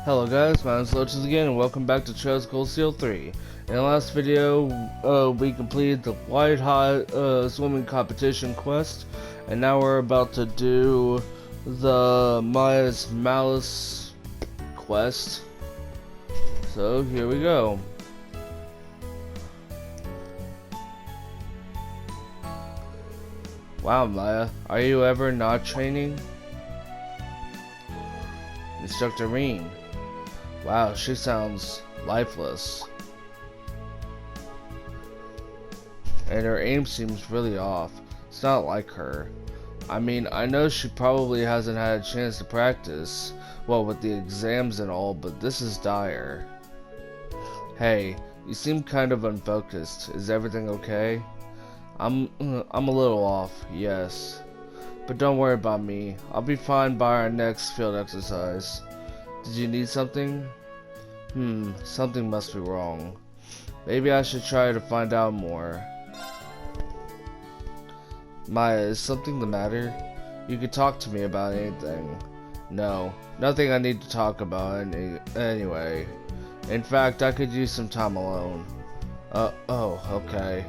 Hello guys, my name is Lotus again and welcome back to Trails Gold Seal 3. In the last video, we completed the White Hot swimming competition quest, and now we're about to do the Malaise quest. So here we go. Wow, Maya, are you ever not training? Instructor Reen. Wow, she sounds lifeless. And her aim seems really off. It's not like her. I mean, I know she probably hasn't had a chance to practice, well, with the exams and all, but this is dire. Hey, you seem kind of unfocused. Is everything okay? I'm a little off, yes. But don't worry about me. I'll be fine by our next field exercise. Did you need something? Something must be wrong. Maybe I should try to find out more. Maya, is something the matter? You could talk to me about anything. No, nothing I need to talk about anyway. In fact, I could use some time alone. Oh, okay.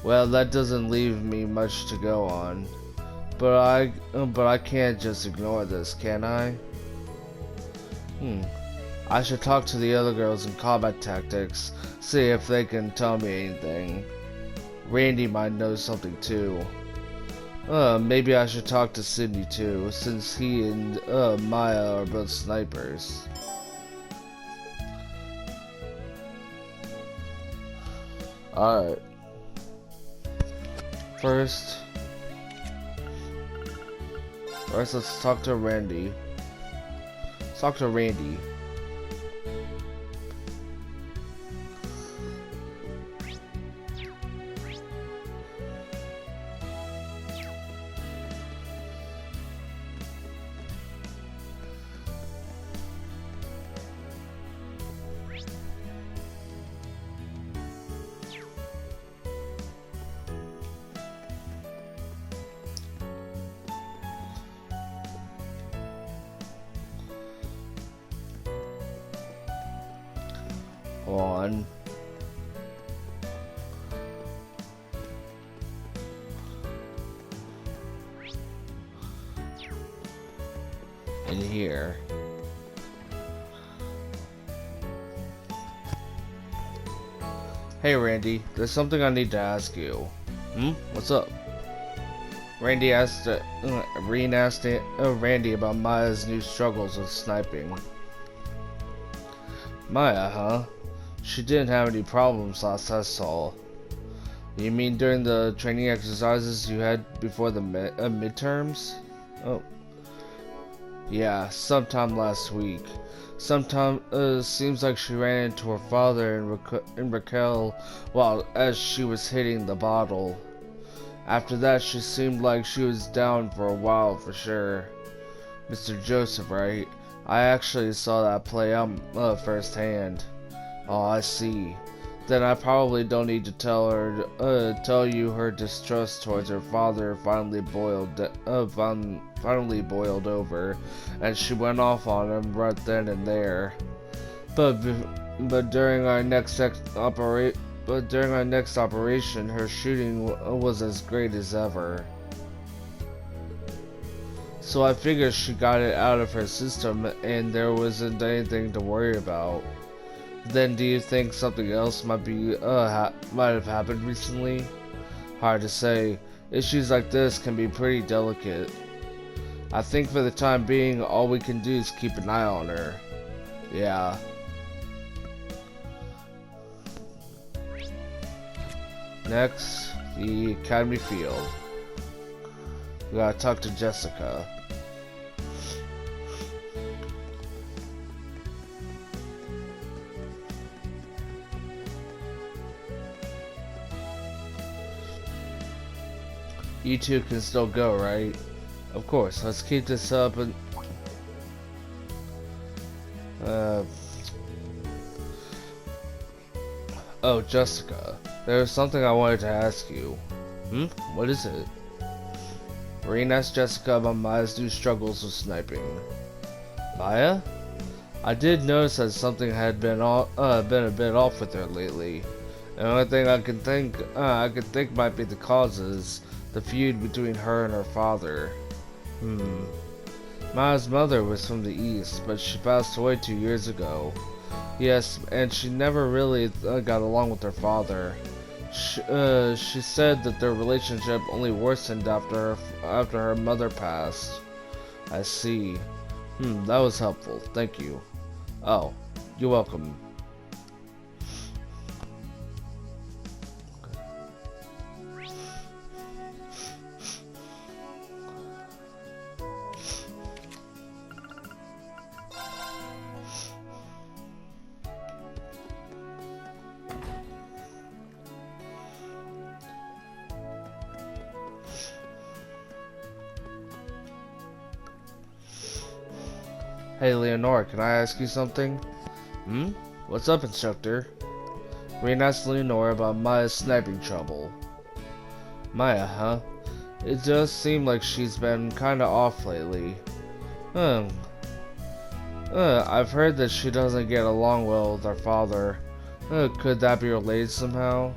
Well, that doesn't leave me much to go on. But I can't just ignore this, can I? I should talk to the other girls in combat tactics, see if they can tell me anything. Randy might know something too. Maybe I should talk to Sydney too, since he and Maya are both snipers. Alright. First, let's talk to Randy. Let's talk to Randy. On. In here. Hey Randy, there's something I need to ask you. What's up? Randy asked Randy about Maya's new struggles with sniping. Maya, huh? She didn't have any problems last I saw. You mean during the training exercises you had before the midterms? Oh. Yeah, sometime last week. Seems like she ran into her father and Raquel while as she was hitting the bottle. After that, she seemed like she was down for a while for sure. Mr. Joseph, right? I actually saw that play out firsthand. Oh, I see. Then I probably don't need to tell you her distrust towards her father finally boiled over, and she went off on him right then and there. But during our next operation, her shooting was as great as ever. So I figured she got it out of her system, and there wasn't anything to worry about. Then do you think something else might have happened recently? Hard to say. Issues like this can be pretty delicate. I think for the time being, all we can do is keep an eye on her. Yeah. Next, the Academy Field. We gotta talk to Jessica. You two can still go, right? Of course, let's keep this up and... Oh, Jessica. There's something I wanted to ask you. What is it? Reen asked Jessica about Maya's new struggles with sniping. Maya? I did notice that something had been been a bit off with her lately. The only thing I could think might be the causes, the feud between her and her father. Hmm. Maya's mother was from the East, but she passed away 2 years ago. Yes, and she never really got along with her father. She said that their relationship only worsened after her mother passed. I see. That was helpful. Thank you. Oh, you're welcome. Hey Leonora, can I ask you something? What's up, Instructor? Reen asked Leonora about Maya's sniping trouble. Maya, huh? It does seem like she's been kinda off lately. I've heard that she doesn't get along well with her father. Could that be related somehow?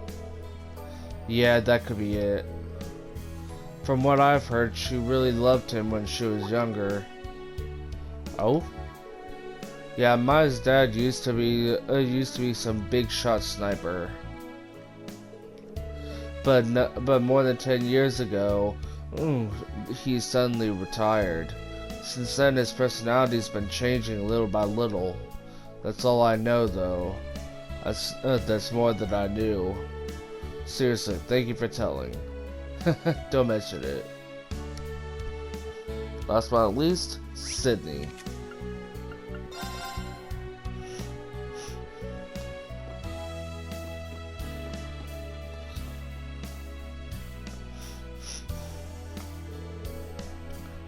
Yeah, that could be it. From what I've heard, she really loved him when she was younger. Oh? Yeah, Maya's dad used to be some big shot sniper. But more than 10 years ago, he suddenly retired. Since then, his personality's been changing little by little. That's all I know, though. That's more than I knew. Seriously, thank you for telling. Don't mention it. Last but not least, Sydney.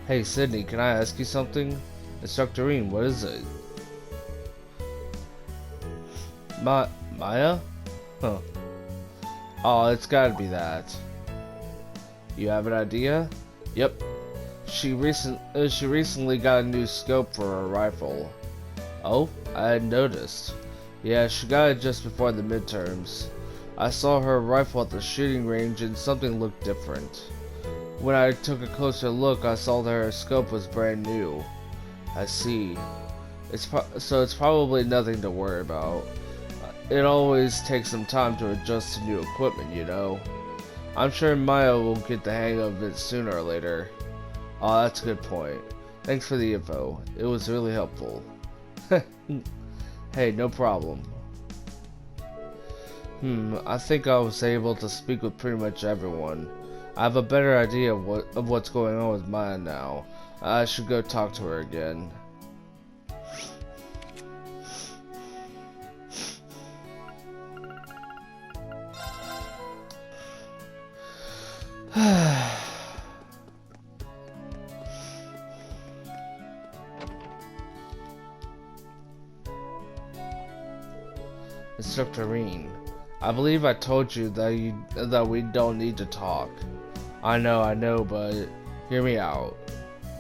Hey Sydney, can I ask you something? Instructor Reen, what is it? Maya? Huh. Oh, it's gotta be that. You have an idea? Yep. She recently got a new scope for her rifle. Oh, I had noticed. Yeah, she got it just before the midterms. I saw her rifle at the shooting range and something looked different. When I took a closer look, I saw that her scope was brand new. I see. So it's probably nothing to worry about. It always takes some time to adjust to new equipment, you know. I'm sure Maya will get the hang of it sooner or later. Oh, that's a good point. Thanks for the info. It was really helpful. Hey, no problem. I think I was able to speak with pretty much everyone. I have a better idea of what's going on with Maya now. I should go talk to her again. Instructor Reen, I believe I told you that we don't need to talk. I know, but hear me out.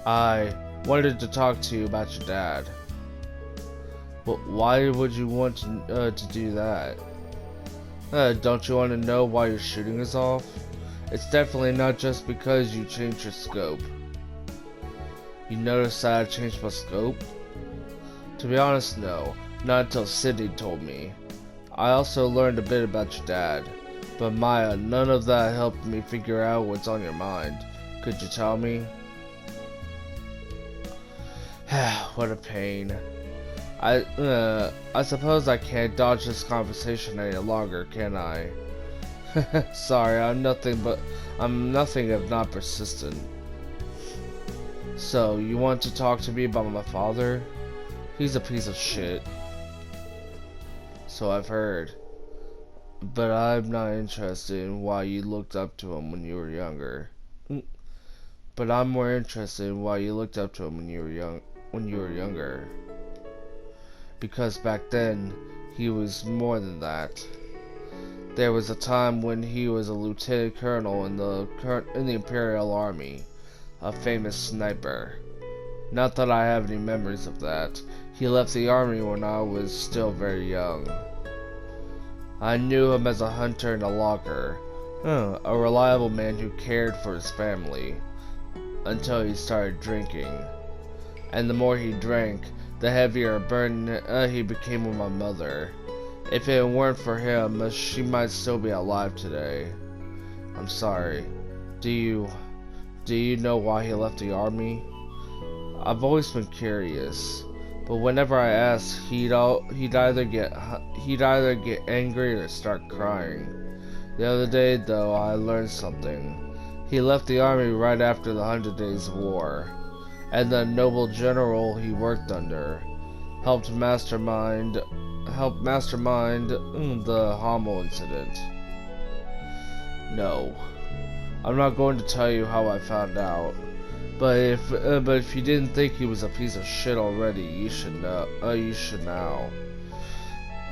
I wanted to talk to you about your dad. But why would you want to do that? Don't you want to know why your shooting is off? It's definitely not just because you changed your scope. You noticed that I changed my scope? To be honest, no. Not until Sydney told me. I also learned a bit about your dad. But Maya, none of that helped me figure out what's on your mind. Could you tell me? What a pain. I suppose I can't dodge this conversation any longer, can I? Sorry, I'm nothing if not persistent. So, you want to talk to me about my father? He's a piece of shit. So I've heard. But I'm not interested in why you looked up to him when you were younger. But I'm more interested in why you looked up to him when you were younger. Because back then, he was more than that. There was a time when he was a lieutenant colonel in the Imperial Army, a famous sniper. Not that I have any memories of that. He left the army when I was still very young. I knew him as a hunter and a logger. A reliable man who cared for his family. Until he started drinking. And the more he drank, the heavier a burden he became with my mother. If it weren't for him, she might still be alive today. I'm sorry. Do you know why he left the army? I've always been curious, but whenever I asked, he'd either get angry or start crying. The other day, though, I learned something. He left the army right after the 100 Days War, and the noble general he worked under helped mastermind the Hommel incident. No, I'm not going to tell you how I found out. But if you didn't think he was a piece of shit already, you should know. You should now.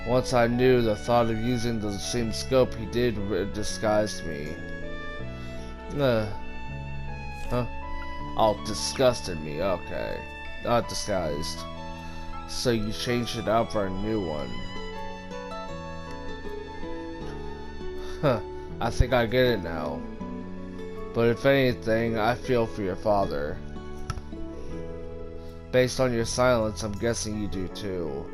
Once I knew, the thought of using the same scope he did disguised me. Oh, disgusted me. Okay, not disguised. So you changed it out for a new one. I think I get it now. But if anything, I feel for your father. Based on your silence, I'm guessing you do too.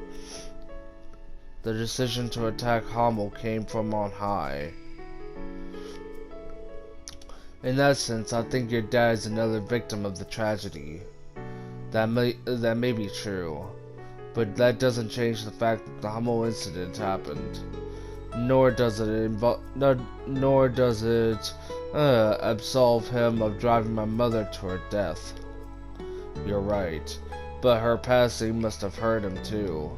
The decision to attack Hommel came from on high. In that sense, I think your dad is another victim of the tragedy. That may be true, but that doesn't change the fact that the Hommel incident happened. Nor does it absolve him of driving my mother to her death. You're right, but her passing must have hurt him too.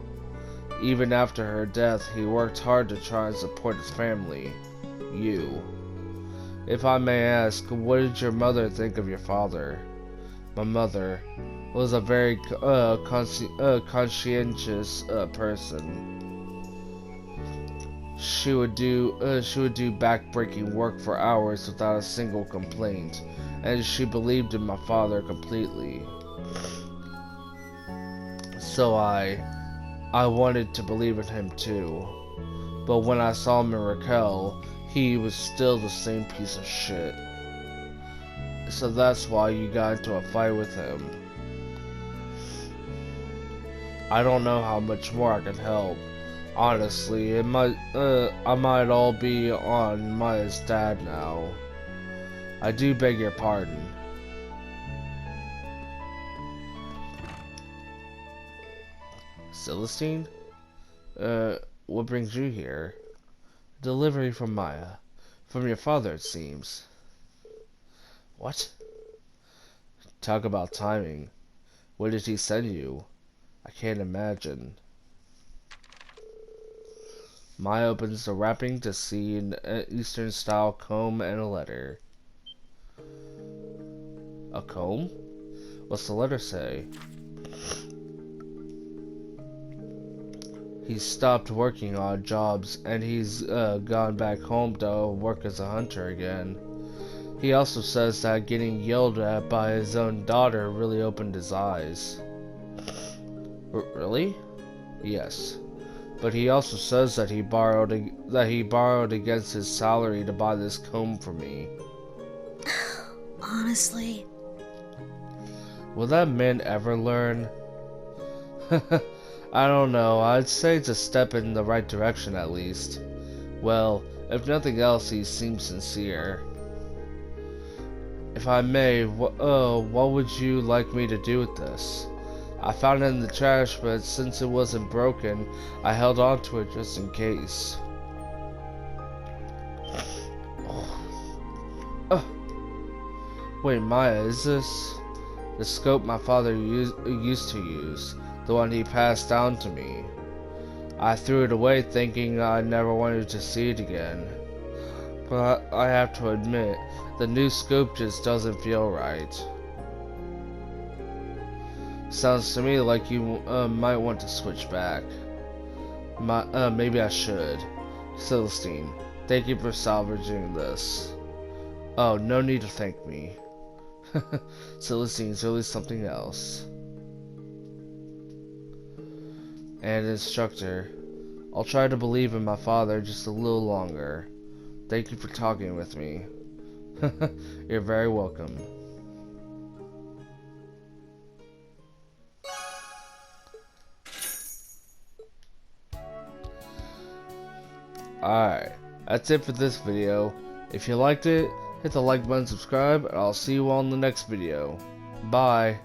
Even after her death, he worked hard to try and support his family. You. If I may ask, what did your mother think of your father? My mother was a very conscientious person. She would do back-breaking work for hours without a single complaint, and she believed in my father completely. So I wanted to believe in him too. But when I saw him in Raquel, he was still the same piece of shit. So that's why you got into a fight with him. I don't know how much more I can help. Honestly, I might all be on Maya's dad now. I do beg your pardon. Celestine? What brings you here? Delivery from Maya. From your father, it seems. What? Talk about timing. What did he send you? I can't imagine. Maya opens the wrapping to see an Eastern-style comb and a letter. A comb? What's the letter say? He's stopped working odd jobs, and he's gone back home to work as a hunter again. He also says that getting yelled at by his own daughter really opened his eyes. Really? Yes. But he also says that he borrowed against his salary to buy this comb for me. Honestly? Will that man ever learn? I don't know. I'd say it's a step in the right direction at least. Well, if nothing else, he seems sincere. If I may, what would you like me to do with this? I found it in the trash, but since it wasn't broken, I held on to it just in case. Wait, Maya, is this the scope my father used to use? The one he passed down to me? I threw it away thinking I never wanted to see it again. But I have to admit, the new scope just doesn't feel right. Sounds to me like you might want to switch back. Maybe I should. Celestine, thank you for salvaging this. Oh, no need to thank me. Celestine's really something else. and instructor. I'll try to believe in my father just a little longer. Thank you for talking with me. You're very welcome. Alright, that's it for this video. If you liked it, hit the like button, subscribe, and I'll see you all in the next video. Bye.